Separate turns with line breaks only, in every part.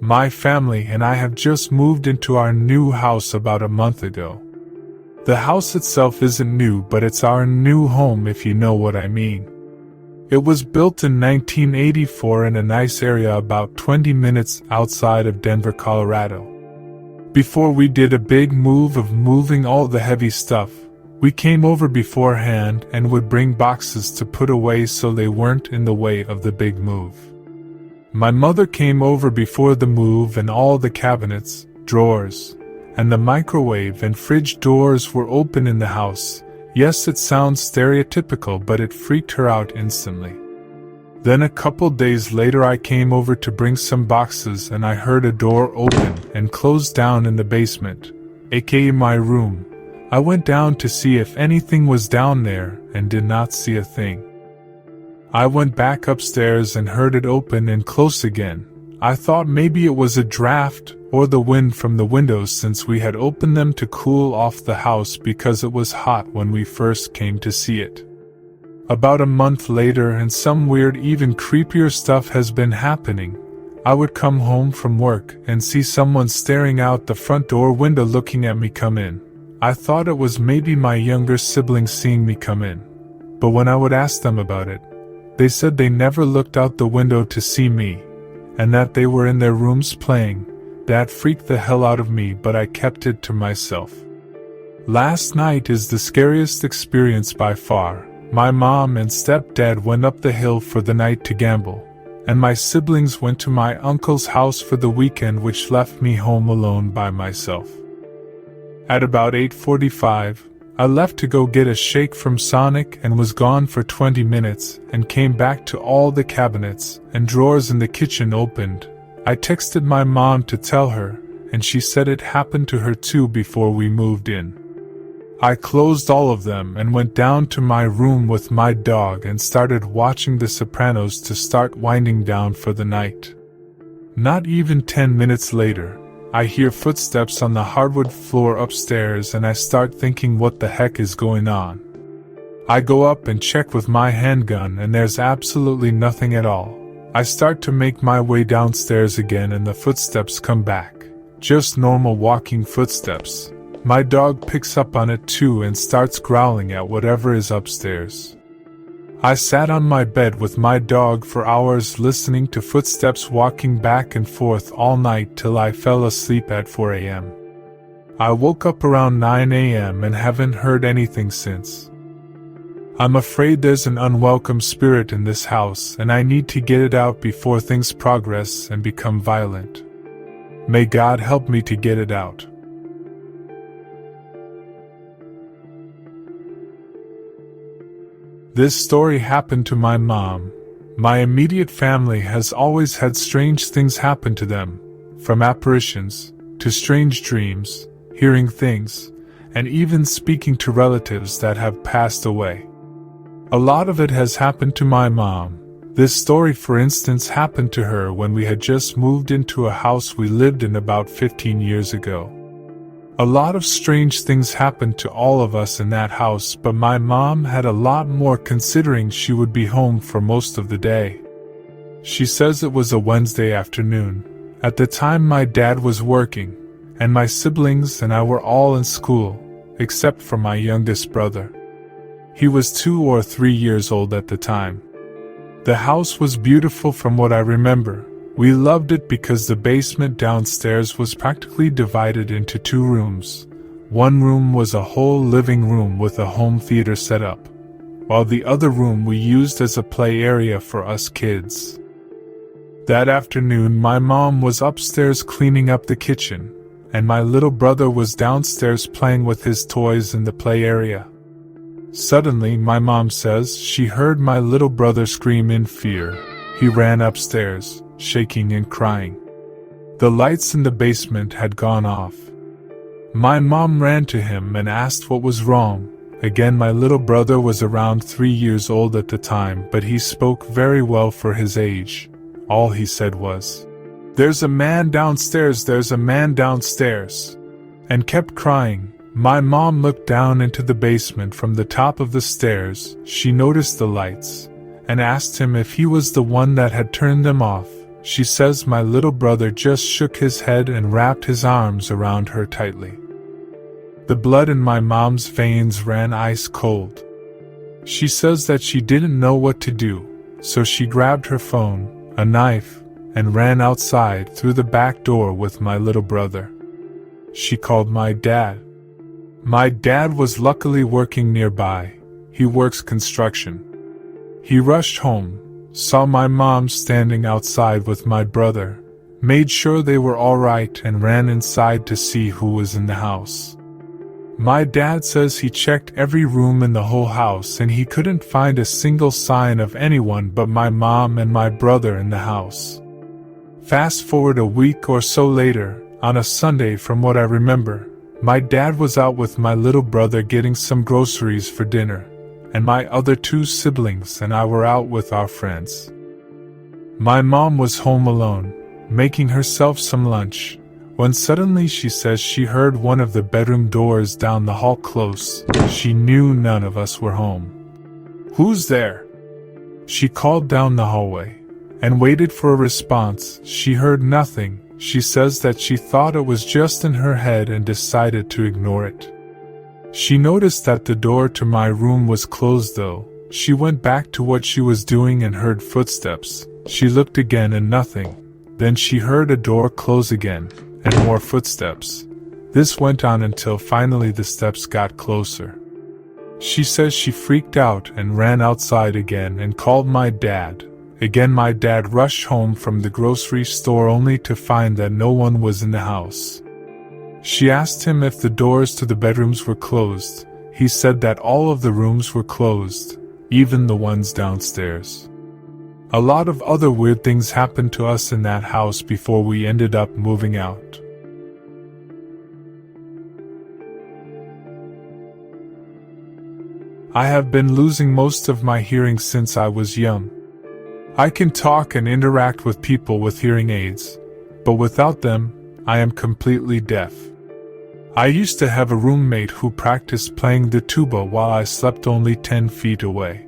My family and I have just moved into our new house about a month ago. The house itself isn't new, but it's our new home, if you know what I mean. It was built in 1984 in a nice area about 20 minutes outside of Denver, Colorado. Before we did a big move of moving all the heavy stuff, we came over beforehand and would bring boxes to put away so they weren't in the way of the big move. My mother came over before the move, and all the cabinets, drawers, and the microwave and fridge doors were open in the house. Yes, it sounds stereotypical, but it freaked her out instantly. Then a couple days later I came over to bring some boxes and I heard a door open and close down in the basement, aka my room. I went down to see if anything was down there and did not see a thing. I went back upstairs and heard it open and close again. I thought maybe it was a draft or the wind from the windows, since we had opened them to cool off the house because it was hot when we first came to see it. About a month later, and some weird, even creepier stuff has been happening. I would come home from work and see someone staring out the front door window looking at me come in. I thought it was maybe my younger siblings seeing me come in. But when I would ask them about it, they said they never looked out the window to see me, and that they were in their rooms playing. That freaked the hell out of me, but I kept it to myself. Last night is the scariest experience by far. My mom and stepdad went up the hill for the night to gamble, and my siblings went to my uncle's house for the weekend, which left me home alone by myself. At about 8:45, I left to go get a shake from Sonic and was gone for 20 minutes and came back to all the cabinets and drawers in the kitchen opened. I texted my mom to tell her, and she said it happened to her too before we moved in. I closed all of them and went down to my room with my dog and started watching The Sopranos to start winding down for the night. Not even 10 minutes later, I hear footsteps on the hardwood floor upstairs and I start thinking, what the heck is going on? I go up and check with my handgun and there's absolutely nothing at all. I start to make my way downstairs again and the footsteps come back. Just normal walking footsteps. My dog picks up on it too and starts growling at whatever is upstairs. I sat on my bed with my dog for hours listening to footsteps walking back and forth all night till I fell asleep at 4 a.m. I woke up around 9 a.m. and haven't heard anything since. I'm afraid there's an unwelcome spirit in this house and I need to get it out before things progress and become violent. May God help me to get it out. This story happened to my mom. My immediate family has always had strange things happen to them, from apparitions, to strange dreams, hearing things, and even speaking to relatives that have passed away. A lot of it has happened to my mom. This story, for instance, happened to her when we had just moved into a house we lived in about 15 years ago. A lot of strange things happened to all of us in that house, but my mom had a lot more considering she would be home for most of the day. She says it was a Wednesday afternoon. At the time my dad was working, and my siblings and I were all in school, except for my youngest brother. He was 2 or 3 years old at the time. The house was beautiful from what I remember. We loved it because the basement downstairs was practically divided into 2 rooms. One room was a whole living room with a home theater set up, while the other room we used as a play area for us kids. That afternoon my mom was upstairs cleaning up the kitchen, and my little brother was downstairs playing with his toys in the play area. Suddenly, my mom says she heard my little brother scream in fear. He ran upstairs, shaking and crying. The lights in the basement had gone off. My mom ran to him and asked what was wrong. Again, my little brother was around 3 years old at the time, but he spoke very well for his age. All he said was, "There's a man downstairs, there's a man downstairs," and kept crying. My mom looked down into the basement from the top of the stairs. She noticed the lights, and asked him if he was the one that had turned them off. She says my little brother just shook his head and wrapped his arms around her tightly. The blood in my mom's veins ran ice cold. She says that she didn't know what to do, so she grabbed her phone, a knife, and ran outside through the back door with my little brother. She called my dad. My dad was luckily working nearby. He works construction. He rushed home, saw my mom standing outside with my brother, made sure they were all right, and ran inside to see who was in the house. My dad says he checked every room in the whole house and he couldn't find a single sign of anyone but my mom and my brother in the house. Fast forward a week or so later, on a Sunday from what I remember, my dad was out with my little brother getting some groceries for dinner, and my other two siblings and I were out with our friends. My mom was home alone, making herself some lunch, when suddenly she says she heard one of the bedroom doors down the hall close. She knew none of us were home. "Who's there?" She called down the hallway, and waited for a response. She heard nothing. She says that she thought it was just in her head and decided to ignore it. She noticed that the door to my room was closed though. She went back to what she was doing and heard footsteps. She looked again and nothing. Then she heard a door close again, and more footsteps. This went on until finally the steps got closer. She says she freaked out and ran outside again and called my dad. Again my dad rushed home from the grocery store only to find that no one was in the house. She asked him if the doors to the bedrooms were closed. He said that all of the rooms were closed, even the ones downstairs. A lot of other weird things happened to us in that house before we ended up moving out. I have been losing most of my hearing since I was young. I can talk and interact with people with hearing aids, but without them, I am completely deaf. I used to have a roommate who practiced playing the tuba while I slept only 10 feet away.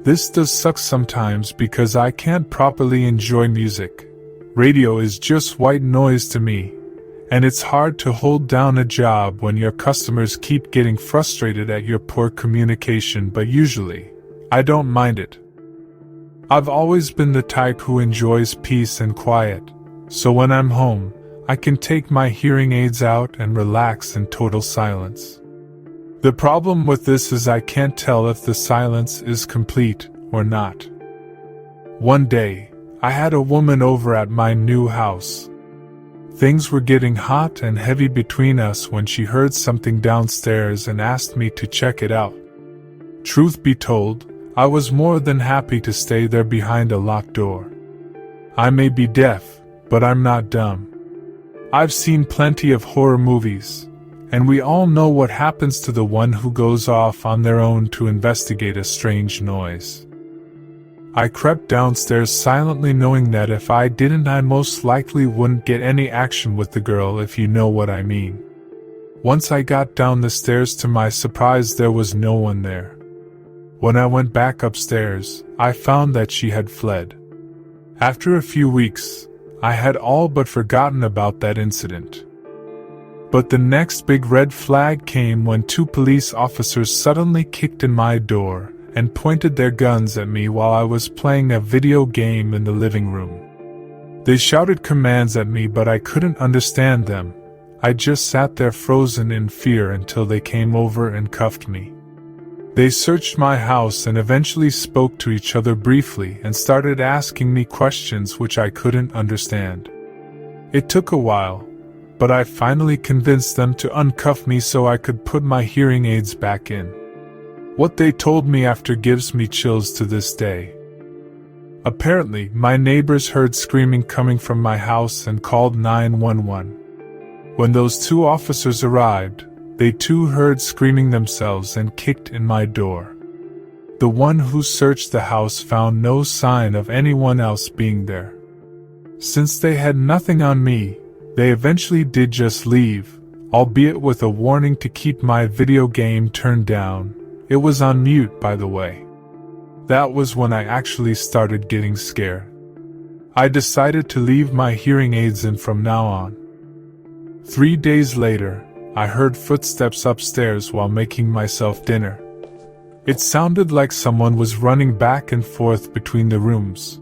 This does suck sometimes because I can't properly enjoy music. Radio is just white noise to me, and it's hard to hold down a job when your customers keep getting frustrated at your poor communication, but usually, I don't mind it. I've always been the type who enjoys peace and quiet, so when I'm home, I can take my hearing aids out and relax in total silence. The problem with this is I can't tell if the silence is complete or not. One day, I had a woman over at my new house. Things were getting hot and heavy between us when she heard something downstairs and asked me to check it out. Truth be told, I was more than happy to stay there behind a locked door. I may be deaf, but I'm not dumb. I've seen plenty of horror movies, and we all know what happens to the one who goes off on their own to investigate a strange noise. I crept downstairs silently, knowing that if I didn't, I most likely wouldn't get any action with the girl, if you know what I mean. Once I got down the stairs, to my surprise, there was no one there. When I went back upstairs, I found that she had fled. After a few weeks, I had all but forgotten about that incident. But the next big red flag came when 2 police officers suddenly kicked in my door and pointed their guns at me while I was playing a video game in the living room. They shouted commands at me, but I couldn't understand them. I just sat there frozen in fear until they came over and cuffed me. They searched my house and eventually spoke to each other briefly and started asking me questions which I couldn't understand. It took a while, but I finally convinced them to uncuff me so I could put my hearing aids back in. What they told me after gives me chills to this day. Apparently, my neighbors heard screaming coming from my house and called 911. When those 2 officers arrived, they too heard screaming themselves and kicked in my door. The one who searched the house found no sign of anyone else being there. Since they had nothing on me, they eventually did just leave, albeit with a warning to keep my video game turned down. It was on mute, by the way. That was when I actually started getting scared. I decided to leave my hearing aids in from now on. 3 days later, I heard footsteps upstairs while making myself dinner. It sounded like someone was running back and forth between the rooms.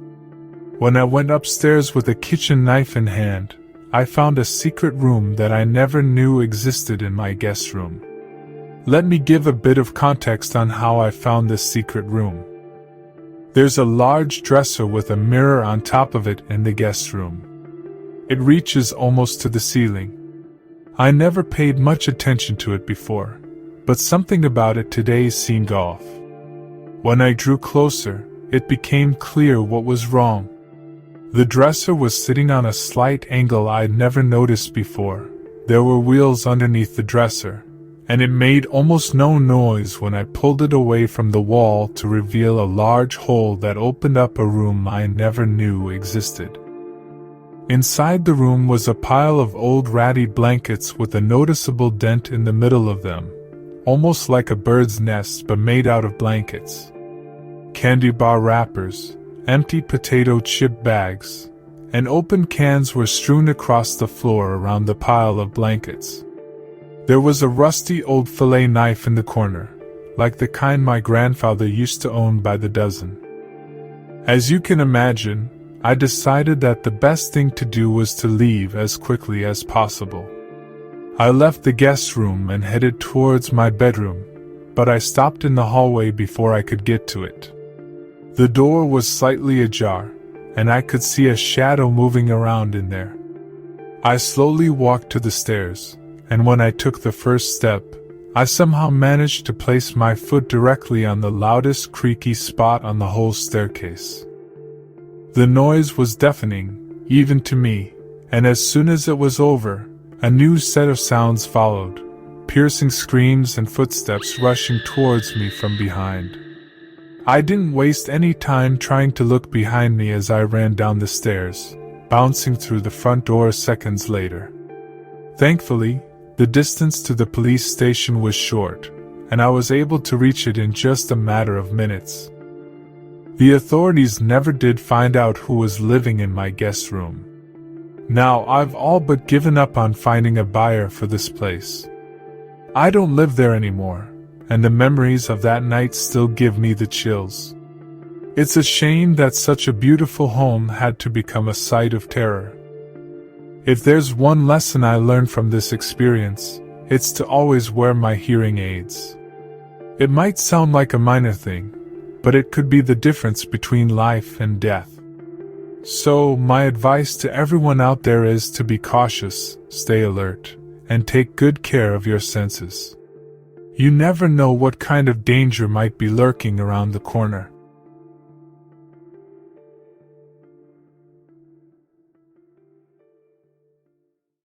When I went upstairs with a kitchen knife in hand, I found a secret room that I never knew existed in my guest room. Let me give a bit of context on how I found this secret room. There's a large dresser with a mirror on top of it in the guest room. It reaches almost to the ceiling. I never paid much attention to it before, but something about it today seemed off. When I drew closer, it became clear what was wrong. The dresser was sitting on a slight angle I'd never noticed before. There were wheels underneath the dresser, and it made almost no noise when I pulled it away from the wall to reveal a large hole that opened up a room I never knew existed. Inside the room was a pile of old ratty blankets with a noticeable dent in the middle of them, almost like a bird's nest but made out of blankets. Candy bar wrappers, empty potato chip bags, and open cans were strewn across the floor around the pile of blankets. There was a rusty old fillet knife in the corner, like the kind my grandfather used to own by the dozen. As you can imagine, I decided that the best thing to do was to leave as quickly as possible. I left the guest room and headed towards my bedroom, but I stopped in the hallway before I could get to it. The door was slightly ajar, and I could see a shadow moving around in there. I slowly walked to the stairs, and when I took the first step, I somehow managed to place my foot directly on the loudest creaky spot on the whole staircase. The noise was deafening, even to me, and as soon as it was over, a new set of sounds followed, piercing screams and footsteps rushing towards me from behind. I didn't waste any time trying to look behind me as I ran down the stairs, bouncing through the front door seconds later. Thankfully, the distance to the police station was short, and I was able to reach it in just a matter of minutes. The authorities never did find out who was living in my guest room. Now I've all but given up on finding a buyer for this place. I don't live there anymore, and the memories of that night still give me the chills. It's a shame that such a beautiful home had to become a site of terror. If there's one lesson I learned from this experience, it's to always wear my hearing aids. It might sound like a minor thing, but it could be the difference between life and death. So, my advice to everyone out there is to be cautious, stay alert, and take good care of your senses. You never know what kind of danger might be lurking around the corner.